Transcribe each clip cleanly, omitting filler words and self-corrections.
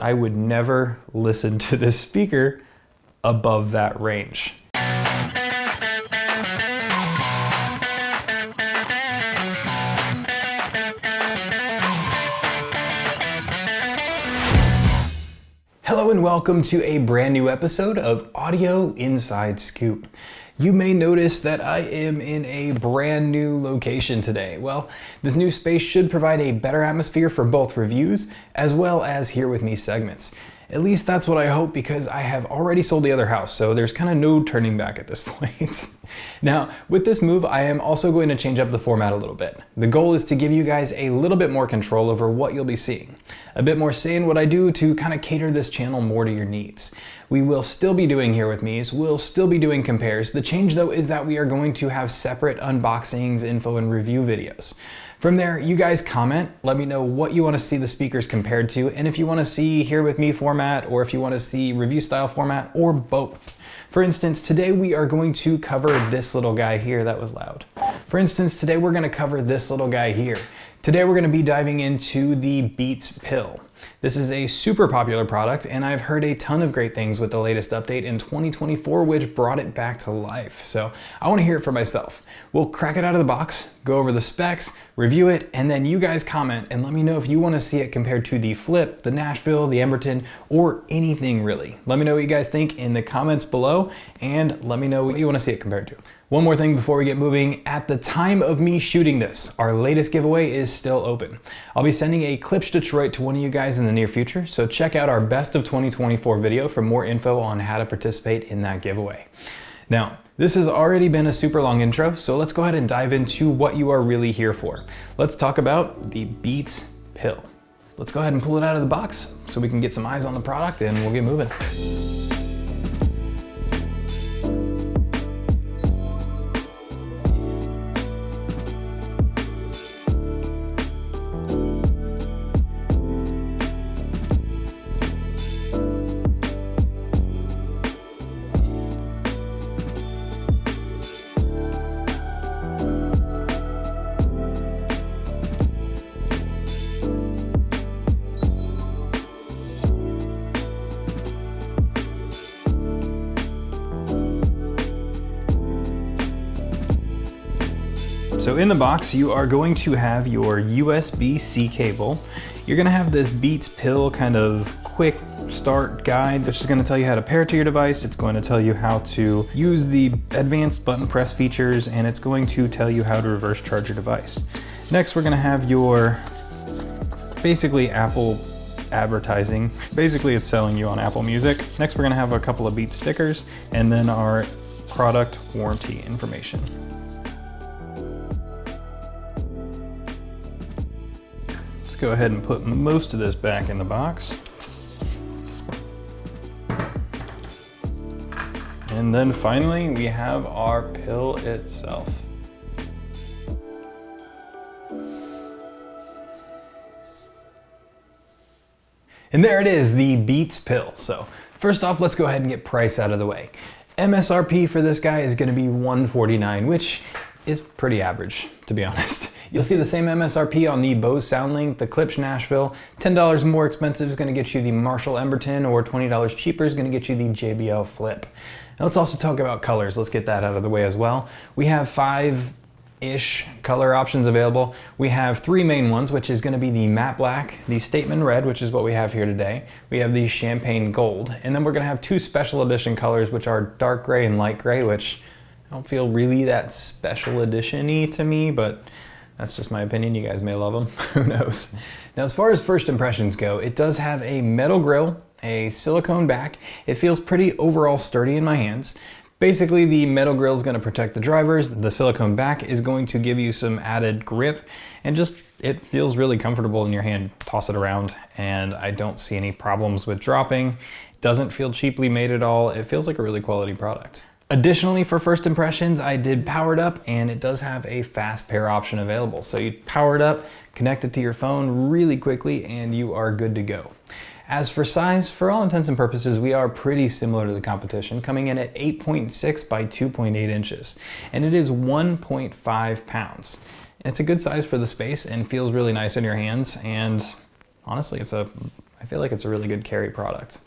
I would never listen to this speaker above that range. Hello and welcome to a brand new episode of Audio Inside Scoop. You may notice that I am in a brand new location today. Well, this new space should provide a better atmosphere for both reviews as well as Here With Me segments. At least that's what I hope, because I have already sold the other house, so there's kind of no turning back at this point. Now, with this move, I am also going to change up the format a little bit. The goal is to give you guys a little bit more control over what you'll be seeing. A bit more say in what I do to kind of cater this channel more to your needs. We will still be doing Here With Me's, we'll still be doing compares. The change though is that we are going to have separate unboxings, info, and review videos. From there, you guys comment, let me know what you want to see the speakers compared to, and if you want to see Here With Me format, or if you want to see review style format, or both. For instance, today we are going to cover this little guy here. That was loud. For instance, today we're going to cover this little guy here. Today we're going to be diving into the Beats Pill. This is a super popular product, and I've heard a ton of great things with the latest update in 2024, which brought it back to life. So I want to hear it for myself. We'll crack it out of the box, go over the specs, review it, and then you guys comment and let me know if you want to see it compared to the Flip, the Nashville, the Emberton, or anything really. Let me know what you guys think in the comments below, and let me know what you want to see it compared to. One more thing before we get moving. At the time of me shooting this, our latest giveaway is still open. I'll be sending a Clips Detroit to one of you guys in the near future, so check out our Best of 2024 video for more info on how to participate in that giveaway. Now, this has already been a super long intro, so let's go ahead and dive into what you are really here for. Let's talk about the Beats Pill. Let's go ahead and pull it out of the box so we can get some eyes on the product and we'll get moving. So in the box, you are going to have your USB-C cable. You're gonna have this Beats Pill kind of quick start guide, which is gonna tell you how to pair it to your device. It's going to tell you how to use the advanced button press features, and it's going to tell you how to reverse charge your device. Next, we're gonna have your basically Apple advertising. Basically, it's selling you on Apple Music. Next, we're gonna have a couple of Beats stickers, and then our product warranty information. Go ahead and put most of this back in the box. And then finally, we have our pill itself. And there it is, the Beats Pill. So first off, let's go ahead and get price out of the way. MSRP for this guy is gonna be $149, which is pretty average, to be honest. You'll see the same MSRP on the Bose SoundLink, the Klipsch Nashville. $10 more expensive is gonna get you the Marshall Emberton, or $20 cheaper is gonna get you the JBL Flip. Now let's also talk about colors. Let's get that out of the way as well. We have 5-ish color options available. We have 3 main ones, which is gonna be the Matte Black, the Statement Red, which is what we have here today. We have the Champagne Gold, and then we're gonna have 2 special edition colors, which are dark gray and light gray, which I don't feel really that special edition-y to me, but that's just my opinion. You guys may love them. Who knows? Now, as far as first impressions go, it does have a metal grille, a silicone back. It feels pretty overall sturdy in my hands. Basically, the metal grille is going to protect the drivers. The silicone back is going to give you some added grip, and just it feels really comfortable in your hand. Toss it around, and I don't see any problems with dropping. It doesn't feel cheaply made at all. It feels like a really quality product. Additionally, for first impressions, I did power it up, and it does have a fast pair option available. So you power it up, connect it to your phone really quickly, and you are good to go. As for size, for all intents and purposes, we are pretty similar to the competition, coming in at 8.6 by 2.8 inches, and it is 1.5 pounds. It's a good size for the space and feels really nice in your hands, and honestly, it's a I feel like it's a really good carry product.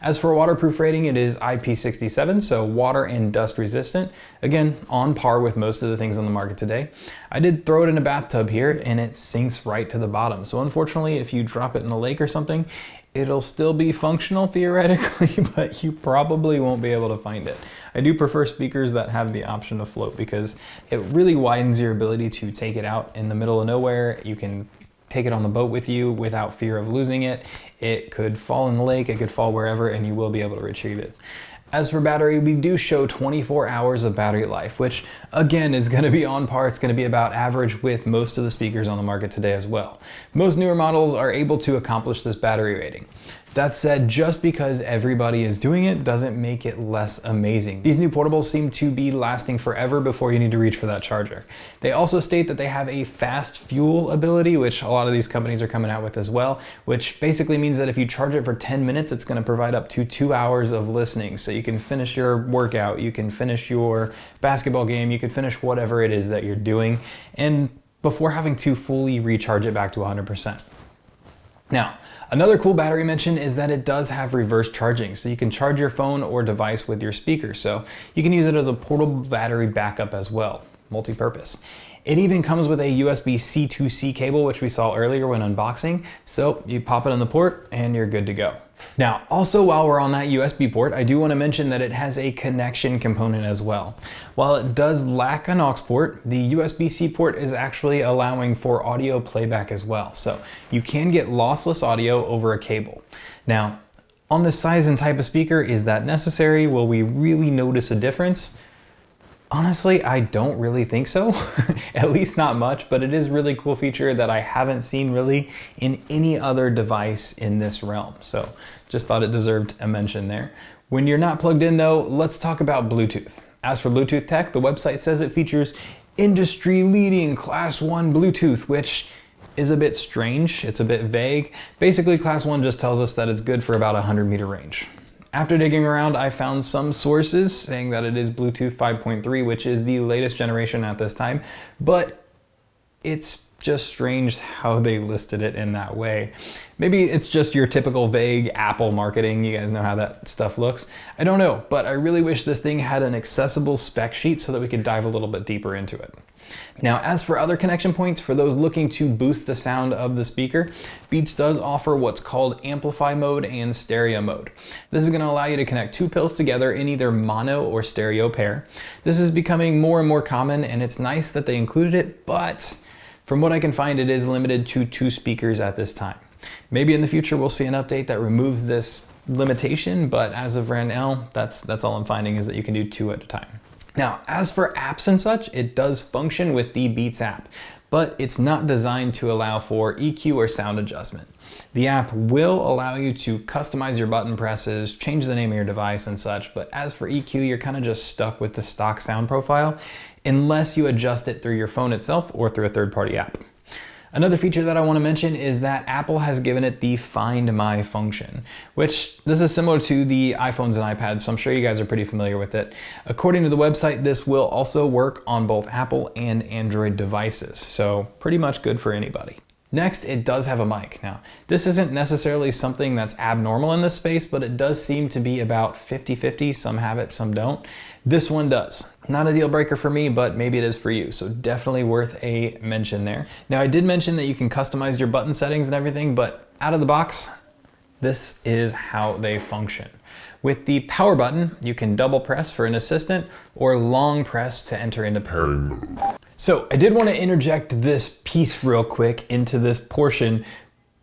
As for waterproof rating, it is IP67, so water and dust resistant. Again, on par with most of the things on the market today. I did throw it in a bathtub here and it sinks right to the bottom. So unfortunately, if you drop it in the lake or something, it'll still be functional theoretically, but you probably won't be able to find it. I do prefer speakers that have the option to float because it really widens your ability to take it out in the middle of nowhere. You can take it on the boat with you without fear of losing it. It could fall in the lake, it could fall wherever, and you will be able to retrieve it. As for battery, we do show 24 hours of battery life, which again is going to be on par. It's going to be about average with most of the speakers on the market today as well. Most newer models are able to accomplish this battery rating. That said, just because everybody is doing it doesn't make it less amazing. These new portables seem to be lasting forever before you need to reach for that charger. They also state that they have a fast fuel ability, which a lot of these companies are coming out with as well, which basically means that if you charge it for 10 minutes, it's going to provide up to 2 hours of listening. So you can finish your workout, you can finish your basketball game, you can finish whatever it is that you're doing, and before having to fully recharge it back to 100%. Now, another cool battery mention is that it does have reverse charging, so you can charge your phone or device with your speaker, so you can use it as a portable battery backup as well, multi-purpose. It even comes with a USB C2C cable, which we saw earlier when unboxing, so you pop it on the port and you're good to go. Now, also while we're on that USB port, I do want to mention that it has a connection component as well. While it does lack an aux port, the USB-C port is actually allowing for audio playback as well. So you can get lossless audio over a cable. Now, on this size and type of speaker, is that necessary? Will we really notice a difference? Honestly, I don't really think so, at least not much, but it is a really cool feature that I haven't seen really in any other device in this realm. So just thought it deserved a mention there. When you're not plugged in though, let's talk about Bluetooth. As for Bluetooth tech, the website says it features industry-leading Class 1 Bluetooth, which is a bit strange, it's a bit vague. Basically, Class 1 just tells us that it's good for about 100-meter range. After digging around, I found some sources saying that it is Bluetooth 5.3, which is the latest generation at this time, but it's just strange how they listed it in that way. Maybe it's just your typical vague Apple marketing. You guys know how that stuff looks. I don't know, but I really wish this thing had an accessible spec sheet so that we could dive a little bit deeper into it. Now, as for other connection points, for those looking to boost the sound of the speaker, Beats does offer what's called amplify mode and stereo mode. This is going to allow you to connect two pills together in either mono or stereo pair. This is becoming more and more common, and it's nice that they included it, but from what I can find, it is limited to 2 speakers at this time. Maybe in the future we'll see an update that removes this limitation, but as of right now, that's all I'm finding is that you can do 2 at a time. Now, as for apps and such, it does function with the Beats app, but it's not designed to allow for EQ or sound adjustment. The app will allow you to customize your button presses, change the name of your device and such, but as for EQ, you're kind of just stuck with the stock sound profile unless you adjust it through your phone itself or through a third-party app. Another feature that I want to mention is that Apple has given it the Find My function, which this is similar to the iPhones and iPads, so I'm sure you guys are pretty familiar with it. According to the website, this will also work on both Apple and Android devices, so pretty much good for anybody. Next, it does have a mic. Now, this isn't necessarily something that's abnormal in this space, but it does seem to be about 50-50. Some have it, some don't. This one does. Not a deal breaker for me, but maybe it is for you, so definitely worth a mention there. Now, I did mention that you can customize your button settings and everything, but out of the box, this is how they function. With the power button, you can double press for an assistant or long press to enter into pairing mode. So I did want to interject this piece real quick into this portion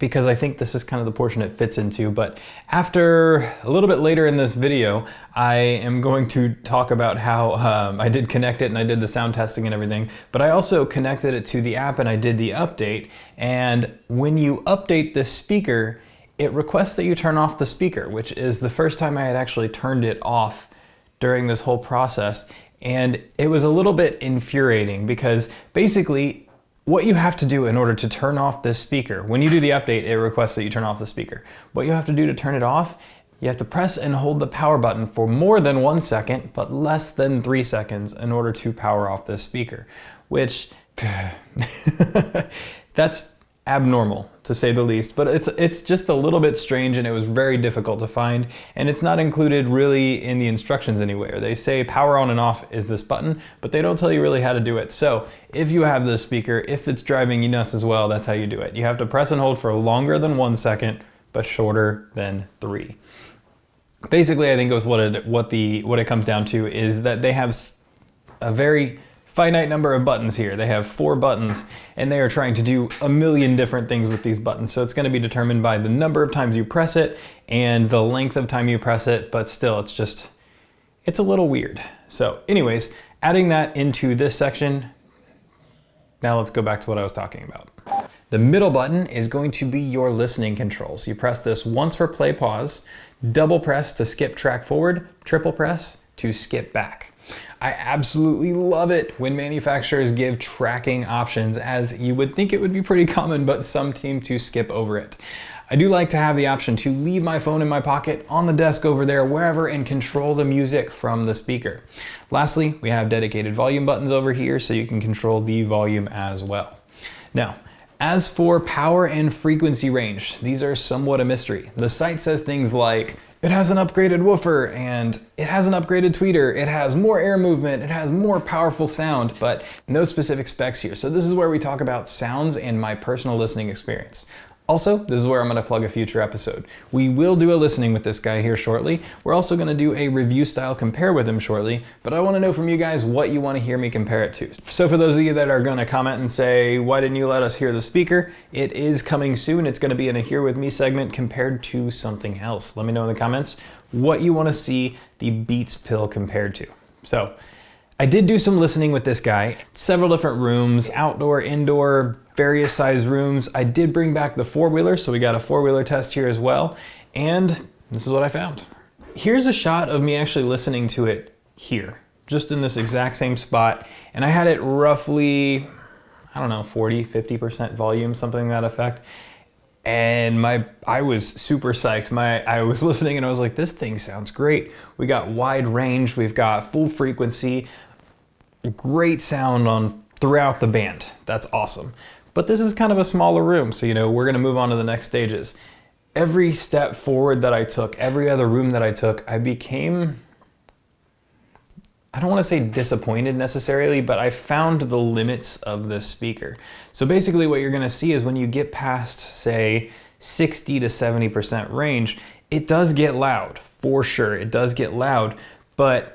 because I think this is kind of the portion it fits into, but after a little bit later in this video, I am going to talk about how I did connect it and I did the sound testing and everything, but I also connected it to the app and I did the update, and when you update this speaker, it requests that you turn off the speaker, which is the first time I had actually turned it off during this whole process. And it was a little bit infuriating because basically what you have to do in order to turn off this speaker, when you do the update, it requests that you turn off the speaker. What you have to do to turn it off, you have to press and hold the power button for more than 1 second, but less than 3 seconds in order to power off this speaker, which that's abnormal, to say the least, but it's just a little bit strange, and it was very difficult to find, and it's not included really in the instructions anywhere. They say power on and off is this button, but they don't tell you really how to do it. So if you have this speaker, if it's driving you nuts as well, that's how you do it. You have to press and hold for longer than 1 second, but shorter than 3. Basically, I think what it comes down to is that they have a very finite number of buttons here. They have 4 buttons, and they are trying to do a million different things with these buttons. So it's going to be determined by the number of times you press it and the length of time you press it, but still it's a little weird. So anyways, adding that into this section, now let's go back to what I was talking about. The middle button is going to be your listening controls. You press this once for play pause, double press to skip track forward, triple press to skip back. I absolutely love it when manufacturers give tracking options, as you would think it would be pretty common, but some seem to skip over it. I do like to have the option to leave my phone in my pocket, on the desk over there, wherever, and control the music from the speaker. Lastly, we have dedicated volume buttons over here, so you can control the volume as well. Now, as for power and frequency range, these are somewhat a mystery. The site says things like, it has an upgraded woofer, and it has an upgraded tweeter, it has more air movement, it has more powerful sound, but no specific specs here. So this is where we talk about sounds and my personal listening experience. Also, this is where I'm going to plug a future episode. We will do a listening with this guy here shortly. We're also going to do a review style compare with him shortly, but I want to know from you guys what you want to hear me compare it to. So for those of you that are going to comment and say, why didn't you let us hear the speaker? It is coming soon. It's going to be in a Here With Me segment compared to something else. Let me know in the comments what you want to see the Beats Pill compared to. So I did do some listening with this guy. Several different rooms, outdoor, indoor, various size rooms. I did bring back the 4-wheeler, so we got a 4-wheeler test here as well. And this is what I found. Here's a shot of me actually listening to it here, just in this exact same spot. And I had it roughly, I don't know, 40, 50% volume, something to that effect. And I was super psyched. I was listening and I was like, this thing sounds great. We got wide range, we've got full frequency, great sound throughout the band. That's awesome. But this is kind of a smaller room, so we're gonna move on to the next stages. Every step forward that I took, every other room that I took, I became, I don't want to say disappointed necessarily, but I found the limits of this speaker. So basically what you're gonna see is when you get past, say, 60 to 70% range, it does get loud, for sure, it does get loud, but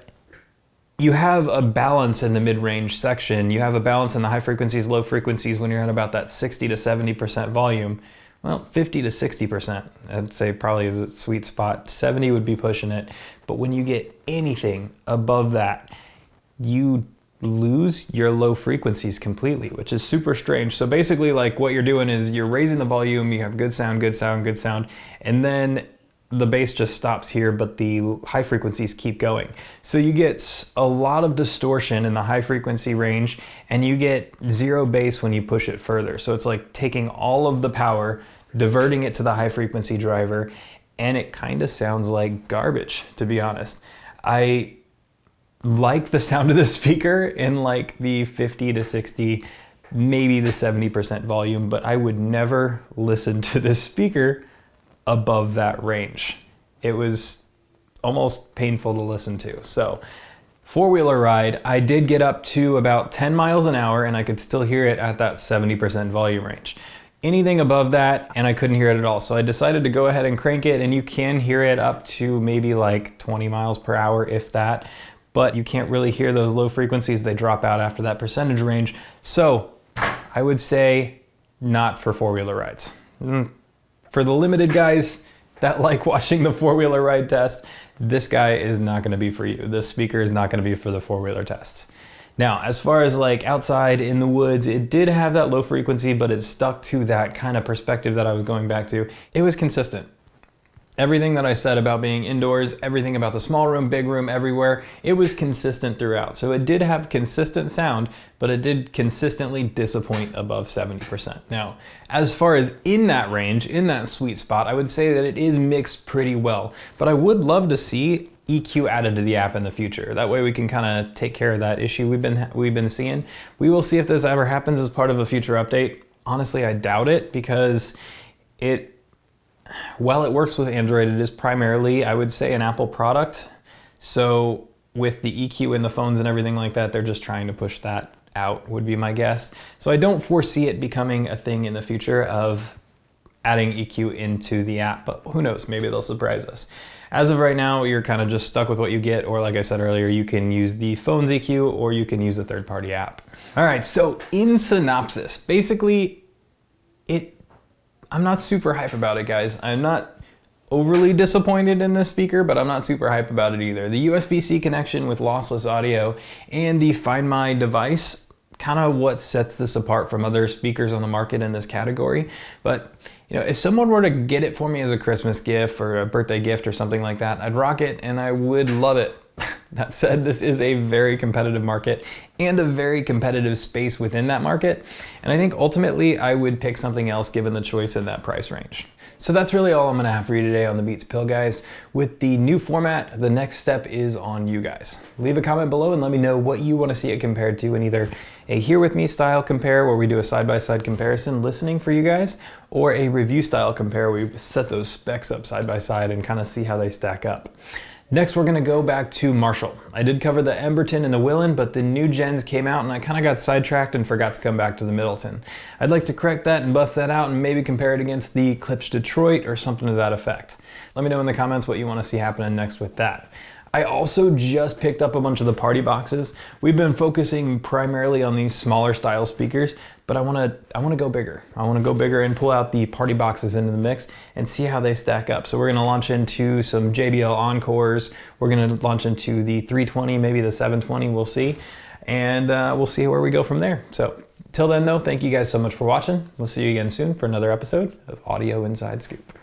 you have a balance in the mid-range section. You have a balance in the high frequencies, low frequencies when you're at about that 60 to 70% volume. Well, 50 to 60%, I'd say probably is a sweet spot. 70 would be pushing it. But when you get anything above that, you lose your low frequencies completely, which is super strange. So basically like what you're doing is you're raising the volume, you have good sound, good sound, good sound, and then the bass just stops here, but the high frequencies keep going. So you get a lot of distortion in the high frequency range, and you get zero bass when you push it further. So it's like taking all of the power, diverting it to the high frequency driver, and it kind of sounds like garbage, to be honest. I like the sound of the speaker in like the 50 to 60, maybe the 70% volume, but I would never listen to this speaker above that range. It was almost painful to listen to. So 4-wheeler ride, I did get up to about 10 miles an hour and I could still hear it at that 70% volume range. Anything above that and I couldn't hear it at all. So I decided to go ahead and crank it, and you can hear it up to maybe like 20 miles per hour, if that, but you can't really hear those low frequencies. They drop out after that percentage range. So I would say not for 4-wheeler rides. For the limited guys that like watching the 4-wheeler ride test, this guy is not gonna be for you. This speaker is not gonna be for the 4-wheeler tests. Now, as far as like outside in the woods, it did have that low frequency, but it stuck to that kind of perspective that I was going back to. It was consistent. Everything that I said about being indoors, everything about the small room, big room, everywhere, it was consistent throughout. So it did have consistent sound, but it did consistently disappoint above 70%. Now, as far as in that range, in that sweet spot, I would say that it is mixed pretty well, but I would love to see EQ added to the app in the future. That way we can kind of take care of that issue we've been seeing. We will see if this ever happens as part of a future update. honestly, I doubt it, because while it works with Android, it is primarily, I would say, an Apple product. So with the EQ in the phones and everything like that, they're just trying to push that out, would be my guess. So I don't foresee it becoming a thing in the future of adding EQ into the app, but who knows, maybe they'll surprise us. As of right now, you're kind of just stuck with what you get, or like I said earlier, you can use the phone's EQ or you can use a third-party app. All right, so in Synopsis, basically, I'm not super hype about it, guys. I'm not overly disappointed in this speaker, but I'm not super hype about it either. The USB-C connection with lossless audio and the Find My device, kind of what sets this apart from other speakers on the market in this category. But you know, if someone were to get it for me as a Christmas gift or a birthday gift or something like that, I'd rock it and I would love it. That said, this is a very competitive market and a very competitive space within that market. And I think ultimately I would pick something else given the choice in that price range. So that's really all I'm gonna have for you today on the Beats Pill, guys. With the new format, the next step is on you guys. Leave a comment below and let me know what you wanna see it compared to in either a Here With Me style compare where we do a side-by-side comparison listening for you guys, or a review style compare where we set those specs up side by side and kind of see how they stack up. Next, we're gonna go back to Marshall. I did cover the Emberton and the Willen, but the new gens came out and I kind of got sidetracked and forgot to come back to the Middleton. I'd like to correct that and bust that out and maybe compare it against the Klipsch Detroit or something to that effect. Let me know in the comments what you wanna see happening next with that. I also just picked up a bunch of the party boxes. We've been focusing primarily on these smaller style speakers, but I wanna go bigger. I wanna go bigger and pull out the party boxes into the mix and see how they stack up. So we're gonna launch into some JBL Encores. We're gonna launch into the 320, maybe the 720, we'll see. And we'll see where we go from there. So till then though, thank you guys so much for watching. We'll see you again soon for another episode of Audio Inside Scoop.